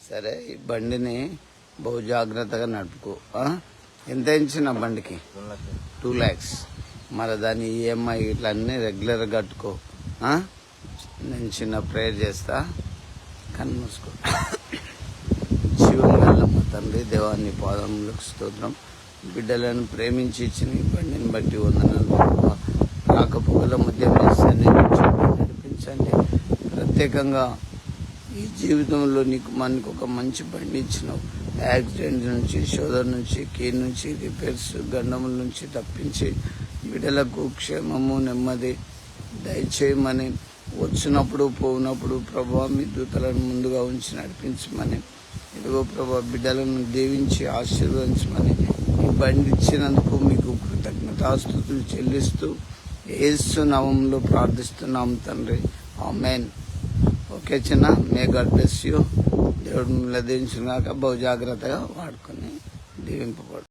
సరే, ఈ బండిని బహు జాగ్రత్తగా నడుపుకో. ఎంత ఇచ్చిన బండికి? 2 lakhs. మరి దాని ఈఎంఐ ఇట్లా అన్నీ రెగ్యులర్ కట్టుకో. నేను చిన్న ప్రేయర్ చేస్తా, కన్ను మూసుకో. శివుని తండ్రి, దేవాన్ని పాదములకు స్తోత్రం. బిడ్డలను ప్రేమించి ఇచ్చిన ఈ బండిని బట్టి వందనాలు. రాకపోకల మధ్య నడిపించండి. ప్రత్యేకంగా ఈ జీవితంలో మనకు ఒక మంచి బండి ఇచ్చినావు. యాక్సిడెంట్ నుంచి, శోధన నుంచి, కీ నుంచి, రిపేర్స్, గండముల నుంచి తప్పించి బిడ్డలకు క్షేమము, నెమ్మది దయచేయమని, వచ్చినప్పుడు పోయినప్పుడు ప్రభా మీ దూతలను ముందుగా ఉంచి నడిపించమని, ఇదిగో ప్రభా బిడ్డలను దీవించి ఆశీర్వదించమని, ఈ బండి ఇచ్చినందుకు మీకు కృతజ్ఞతాస్తుతులు చెల్లిస్తూ యేసు నామములో ప్రార్థిస్తున్నాం తండ్రి. ఆమేన్. ఓకే చిన్న, మే గాడ్ బ్లెస్ యూ. దేవుడు మిమ్మల్ని దీవించుగాక. బహు జాగ్రత్తగా వాడుకొని దీవింపబడు.